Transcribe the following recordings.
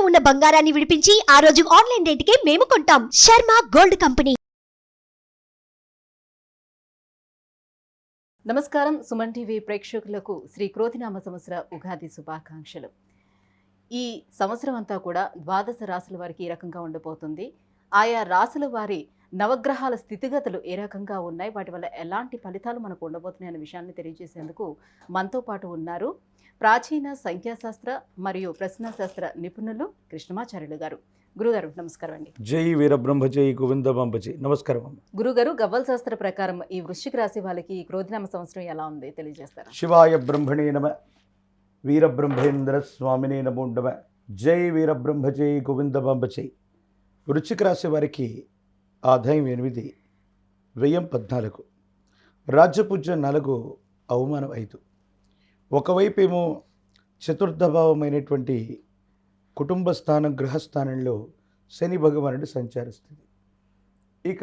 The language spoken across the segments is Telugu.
ఉన్న బంగారాన్ని విడిపించి ఆ రోజు ఆన్లైన్ రేటుకే మేము కొంటాం. Sharma gold company. నమస్కారం. సుమన్ టీవీ ప్రేక్షకులకు శ్రీ క్రోధినామ సంవత్సర ఉగాది శుభాకాంక్షలు. ఈ సంవత్సరం అంతా కూడా ద్వాదశ రాశుల వారికి ఏ రకంగా ఉండబోతుంది, ఆయా రాశుల వారి నవగ్రహాల స్థితిగతులు ఏ రకంగా ఉన్నాయి, వాటి వల్ల ఎలాంటి ఫలితాలు మనకు ఉండబోతున్నాయి అనే విషయాన్ని తెలియజేసేందుకు మనతో పాటు ఉన్నారు ప్రాచీన సంఖ్యాశాస్త్ర మరియు ప్రశ్నాశాస్త్ర నిపుణులు కృష్ణమాచార్యులు గారు. గురుగారు నమస్కారం అండి. జై వీరబ్రహ్మ జై గోవిందమాంబ జై. నమస్కారం. గురుగారు, గవ్వల శాస్త్ర ప్రకారం ఈ వృశ్చిక రాశి వాళ్ళకి ఈ క్రోధినామ సంవత్సరం ఎలా ఉంది తెలియజేస్తారా? శివాయ బ్రహ్మణే నమ, వీరబ్రహ్మేంద్ర స్వామినే నమో నమ. జై వీరబ్రహ్మ జై గోవిందమాంబ జై. వృశ్చిక రాశి వారికి ఆదాయం 8, వ్యయం 14, రాజ్యపూజ్యం 4, అవమానం 5. ఒకవైపు ఏమో చతుర్థ భావమైనటువంటి కుటుంబ స్థానం గృహస్థానంలో శని భగవానుడు సంచరిస్తుంది. ఇక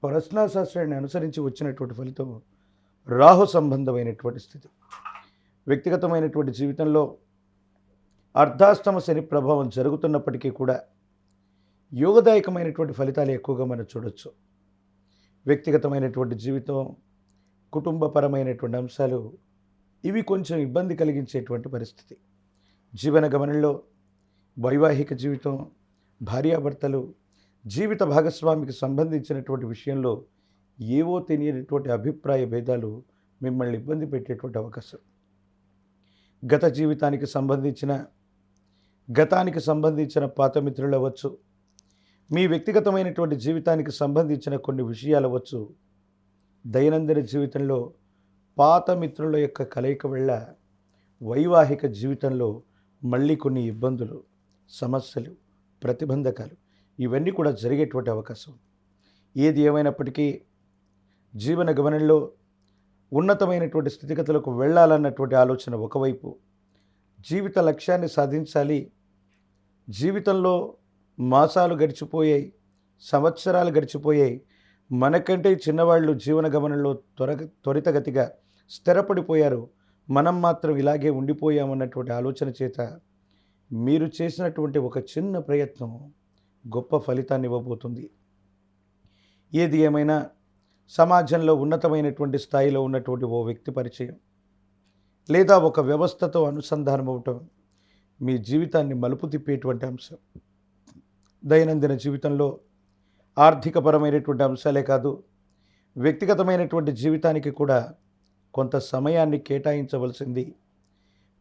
ప్రశ్నాశాస్త్రాన్ని అనుసరించి వచ్చినటువంటి ఫలితం రాహు సంబంధమైనటువంటి స్థితి. వ్యక్తిగతమైనటువంటి జీవితంలో అర్ధాష్టమ శని ప్రభావం జరుగుతున్నప్పటికీ కూడా యోగదాయకమైనటువంటి ఫలితాలు ఎక్కువగా మనం చూడొచ్చు. వ్యక్తిగతమైనటువంటి జీవితం, కుటుంబపరమైనటువంటి అంశాలు ఇవి కొంచెం ఇబ్బంది కలిగించేటువంటి పరిస్థితి. జీవన గమనంలో వైవాహిక జీవితం, భార్యాభర్తలు, జీవిత భాగస్వామికి సంబంధించినటువంటి విషయంలో ఏవో తెలియనటువంటి అభిప్రాయ భేదాలు మిమ్మల్ని ఇబ్బంది పెట్టేటువంటి అవకాశం. గతానికి సంబంధించిన పాత మిత్రులు అవ్వచ్చు, మీ వ్యక్తిగతమైనటువంటి జీవితానికి సంబంధించిన కొన్ని విషయాలు అవ్వచ్చు. దైనందిన జీవితంలో పాత మిత్రుల యొక్క కలయిక వల్ల వైవాహిక జీవితంలో మళ్ళీ కొన్ని ఇబ్బందులు, సమస్యలు, ప్రతిబంధకాలు ఇవన్నీ కూడా జరిగేటువంటి అవకాశం. ఏది ఏమైనప్పటికీ జీవన గమనంలో ఉన్నతమైనటువంటి స్థితిగతులకు వెళ్ళాలన్నటువంటి ఆలోచన ఒకవైపు, జీవిత లక్ష్యాన్ని సాధించాలి, జీవితంలో మాసాలు గడిచిపోయాయి, సంవత్సరాలు గడిచిపోయాయి, మనకంటే చిన్నవాళ్ళు జీవన గమనంలో త్వరితగతిగా స్థిరపడిపోయారు, మనం మాత్రం ఇలాగే ఉండిపోయామన్నటువంటి ఆలోచన చేత మీరు చేసినటువంటి ఒక చిన్న ప్రయత్నం గొప్ప ఫలితాన్ని ఇవ్వబోతుంది. ఏది ఏమైనా సమాజంలో ఉన్నతమైనటువంటి స్థాయిలో ఉన్నటువంటి ఓ వ్యక్తి పరిచయం లేదా ఒక వ్యవస్థతో అనుసంధానం అవటం మీ జీవితాన్ని మలుపు తిప్పేటువంటి అంశం. దైనందిన జీవితంలో ఆర్థికపరమైనటువంటి అంశాలే కాదు, వ్యక్తిగతమైనటువంటి జీవితానికి కూడా కొంత సమయాన్ని కేటాయించవలసింది.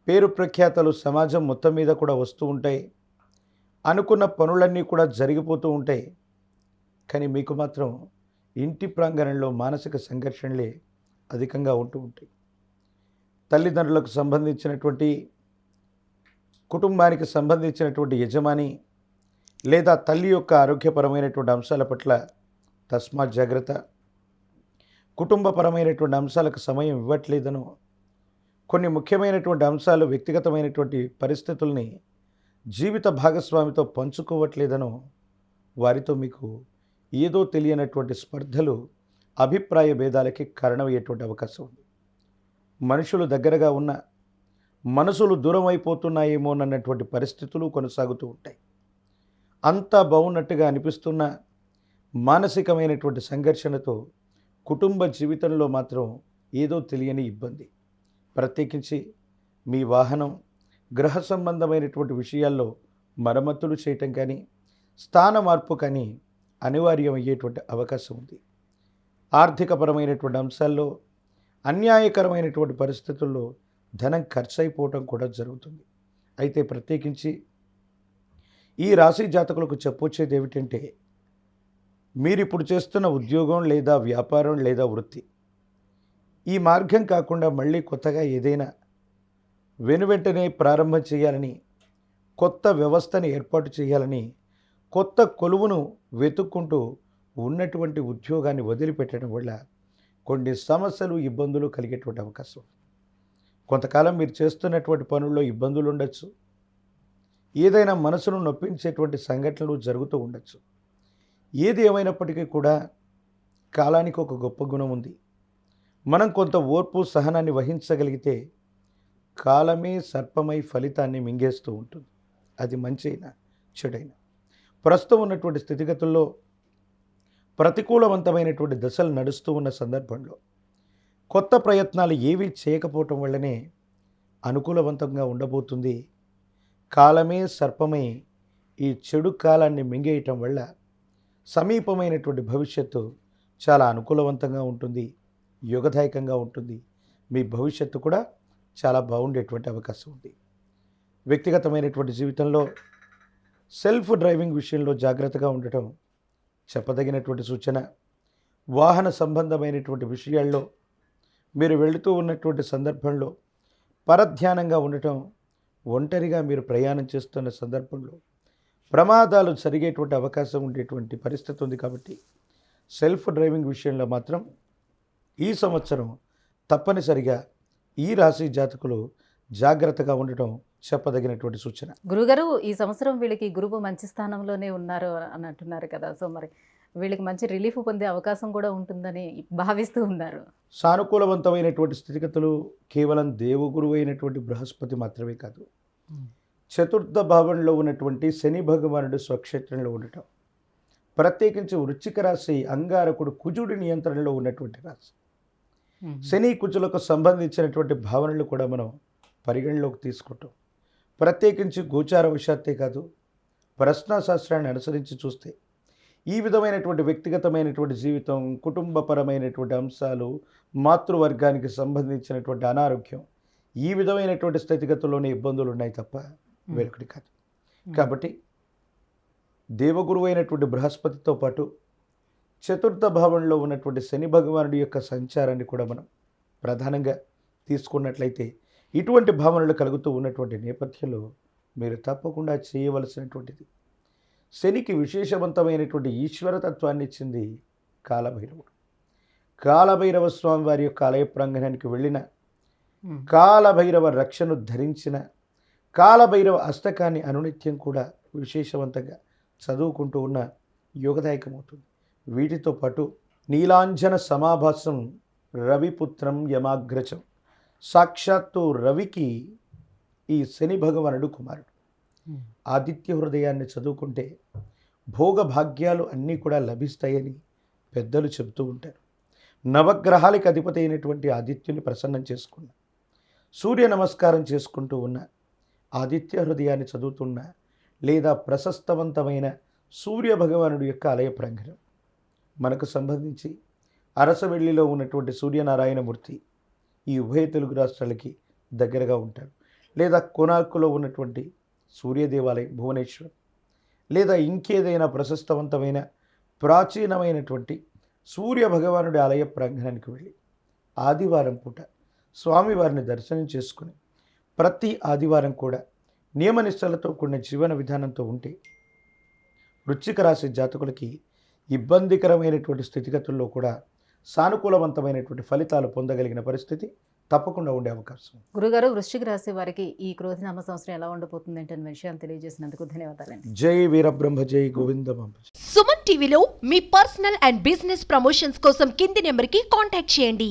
పేరు ప్రఖ్యాతలు సమాజం మొత్తం మీద కూడా వస్తూ ఉంటాయి, అనుకున్న పనులన్నీ కూడా జరిగిపోతూ ఉంటాయి. కానీ మీకు మాత్రం ఇంటి ప్రాంగణంలో మానసిక సంఘర్షణలే అధికంగా ఉంటూ ఉంటాయి. తల్లిదండ్రులకు సంబంధించినటువంటి, కుటుంబానికి సంబంధించినటువంటి యజమాని లేదా తల్లి యొక్క ఆరోగ్యపరమైనటువంటి అంశాల పట్ల తస్మాత్ జాగ్రత్త. కుటుంబపరమైనటువంటి అంశాలకు సమయం ఇవ్వట్లేదనో, కొన్ని ముఖ్యమైనటువంటి అంశాలు, వ్యక్తిగతమైనటువంటి పరిస్థితుల్ని జీవిత భాగస్వామితో పంచుకోవట్లేదనో వారితో మీకు ఏదో తెలియనటువంటి స్పర్ధలు, అభిప్రాయ భేదాలకి కారణమయ్యేటువంటి అవకాశం ఉంది. మనుషులు దగ్గరగా ఉన్న మనసులు దూరం అయిపోతున్నాయేమోనన్నటువంటి పరిస్థితులు కొనసాగుతూ ఉంటాయి. అంతా బాగున్నట్టుగా అనిపిస్తున్న మానసికమైనటువంటి సంఘర్షణతో కుటుంబ జీవితంలో మాత్రం ఏదో తెలియని ఇబ్బంది. ప్రత్యేకించి మీ వాహనం, గృహ సంబంధమైనటువంటి విషయాల్లో మరమ్మతులు చేయటం కానీ, స్థాన మార్పు కానీ అనివార్యమయ్యేటువంటి అవకాశం ఉంది. ఆర్థికపరమైనటువంటి అంశాల్లో అన్యాయకరమైనటువంటి పరిస్థితుల్లో ధనం ఖర్చు అయిపోవటం కూడా జరుగుతుంది. అయితే ప్రత్యేకించి ఈ రాశి జాతకులకు చెప్పొచ్చేది ఏమిటంటే, మీరు ఇప్పుడు చేస్తున్న ఉద్యోగం లేదా వ్యాపారం లేదా వృత్తి, ఈ మార్గం కాకుండా మళ్ళీ కొత్తగా ఏదైనా వెనువెంటనే ప్రారంభం చేయాలని, కొత్త వ్యవస్థని ఏర్పాటు చేయాలని, కొత్త కొలువును వెతుక్కుంటూ ఉన్నటువంటి ఉద్యోగాన్ని వదిలిపెట్టడం వల్ల కొన్ని సమస్యలు, ఇబ్బందులు కలిగేటువంటి అవకాశం. కొంతకాలం మీరు చేస్తున్నటువంటి పనుల్లో ఇబ్బందులు ఉండొచ్చు, ఏదైనా మనసును నొప్పించేటువంటి సంఘటనలు జరుగుతూ ఉండొచ్చు. ఏది ఏమైనప్పటికీ కూడా కాలానికి ఒక గొప్ప గుణం ఉంది. మనం కొంత ఓర్పు, సహనాన్ని వహించగలిగితే కాలమే సర్పమై ఫలితాన్ని మింగేస్తూ ఉంటుంది. అది మంచి అయినా చెడైన. ప్రస్తుతం ఉన్నటువంటి స్థితిగతుల్లో ప్రతికూలవంతమైనటువంటి దశలు నడుస్తూ ఉన్న సందర్భంలో కొత్త ప్రయత్నాలు ఏవీ చేయకపోవటం వల్లనే అనుకూలవంతంగా ఉండబోతుంది. కాలమే సర్పమై ఈ చెడు కాలాన్ని మింగేయటం వల్ల సమీపమైనటువంటి భవిష్యత్తు చాలా అనుకూలవంతంగా ఉంటుంది, యోగదాయకంగా ఉంటుంది. మీ భవిష్యత్తు కూడా చాలా బాగుండేటువంటి అవకాశం ఉంది. వ్యక్తిగతమైనటువంటి జీవితంలో సెల్ఫ్ డ్రైవింగ్ విషయంలో జాగ్రత్తగా ఉండటం చెప్పదగినటువంటి సూచన. వాహన సంబంధమైనటువంటి విషయాల్లో మీరు వెళుతూ ఉన్నటువంటి సందర్భంలో పరధ్యానంగా ఉండటం, ఒంటరిగా మీరు ప్రయాణం చేస్తున్న సందర్భంలో ప్రమాదాలు జరిగేటువంటి అవకాశం ఉండేటువంటి పరిస్థితి ఉంది. కాబట్టి సెల్ఫ్ డ్రైవింగ్ విషయంలో మాత్రం ఈ సంవత్సరం తప్పనిసరిగా ఈ రాశి జాతకులు జాగ్రత్తగా ఉండటం చెప్పదగినటువంటి సూచన. గురుగారు, ఈ సంవత్సరం వీళ్ళకి గురువు మంచి స్థానంలోనే ఉన్నారు అని అంటున్నారు కదా, సో మరి వీళ్ళకి మంచి రిలీఫ్ పొందే అవకాశం కూడా ఉంటుందని భావిస్తూ ఉన్నారు. సానుకూలవంతమైనటువంటి స్థితిగతులు కేవలం దేవగురువు అయినటువంటి బృహస్పతి మాత్రమే కాదు, చతుర్థ భావంలో ఉన్నటువంటి శని భగవానుడు స్వక్షేత్రంలో ఉండటం, ప్రత్యేకించి వృశ్చిక రాశి అంగారకుడు కుజుడి నియంత్రణలో ఉన్నటువంటి రాశి, శని కుజులకు సంబంధించినటువంటి భావనలు కూడా మనం పరిగణలోకి తీసుకుంటాం. ప్రత్యేకించి గోచార విషయాత్తే కాదు, ప్రశ్నాశాస్త్రాన్ని అనుసరించి చూస్తే ఈ విధమైనటువంటి వ్యక్తిగతమైనటువంటి జీవితం, కుటుంబపరమైనటువంటి అంశాలు, మాతృవర్గానికి సంబంధించినటువంటి అనారోగ్యం, ఈ విధమైనటువంటి స్థితిగతుల్లోనే ఇబ్బందులు ఉన్నాయి తప్ప వేరొకటి కాదు. కాబట్టి దేవగురువు అయినటువంటి బృహస్పతితో పాటు చతుర్థ భావంలో ఉన్నటువంటి శని భగవానుడి యొక్క సంచారాన్ని కూడా మనం ప్రధానంగా తీసుకున్నట్లయితే ఇటువంటి భావనలు కలుగుతూ ఉన్నటువంటి నేపథ్యంలో మీరు తప్పకుండా చేయవలసినటువంటిది, శనికి విశేషవంతమైనటువంటి ఈశ్వరతత్వాన్ని ఇచ్చింది కాలభైరవుడు. కాలభైరవ స్వామి వారి యొక్క ఆలయ ప్రాంగణానికి వెళ్ళిన, కాలభైరవ రక్షను ధరించిన, కాలభైరవ అష్టకాన్ని అనునిత్యం కూడా విశేషవంతంగా చదువుకుంటూ ఉన్న యోగదాయకమవుతుంది. వీటితో పాటు నీలాంజన సమాభాసం రవిపుత్రం యమాగ్రజం, సాక్షాత్తు రవికి ఈ శని భగవానుడు కుమారుడు. ఆదిత్య హృదయాన్ని చదువుకుంటే భోగభాగ్యాలు అన్నీ కూడా లభిస్తాయని పెద్దలు చెబుతూ ఉంటారు. నవగ్రహాలకు అధిపతి అయినటువంటి ఆదిత్యుని ప్రసన్నం చేసుకున్న, సూర్య నమస్కారం చేసుకుంటూ ఉన్న, ఆదిత్య హృదయాన్ని చదువుతున్న లేదా ప్రశస్తవంతమైన సూర్య భగవానుడి యొక్క ఆలయ ప్రాంగణం మనకు సంబంధించి అరసవెల్లిలో ఉన్నటువంటి సూర్యనారాయణమూర్తి ఈ ఉభయ తెలుగు రాష్ట్రాలకి దగ్గరగా ఉంటారు. లేదా కోనార్కులో ఉన్నటువంటి సూర్య దేవాలయం భువనేశ్వర్, లేదా ఇంకేదైనా ప్రశస్తవంతమైన ప్రాచీనమైనటువంటి సూర్య భగవానుడి ఆలయ ప్రాంగణానికి వెళ్ళి ఆదివారం పూట స్వామివారిని దర్శనం చేసుకుని ప్రతి ఆదివారం కూడా నియమనిష్టలతో కూడిన జీవన విధానంతో ఉంటే వృశ్చిక రాశి జాతకులకి ఇబ్బందికరమైనటువంటి స్థితిగతుల్లో కూడా సానుకూలవంతమైనటువంటి ఫలితాలు పొందగలిగిన పరిస్థితి తప్పకుండా ఉండే అవకాశం. గురుగారు, వృశ్చిక రాశి వారికి ఈ క్రోధినామ సంవత్సరం ఎలా ఉండబోతుంది అంటే విషయాన్ని తెలియజేసినందుకు ధన్యవాదాలండి. జై వీరబ్రహ్మ, జై గోవిందమ్మ. సుమన్ టీవీలో మీ పర్సనల్ అండ్ బిజినెస్ ప్రమోషన్స్ కోసం కింది నెంబర్కి కాంటాక్ట్ చేయండి.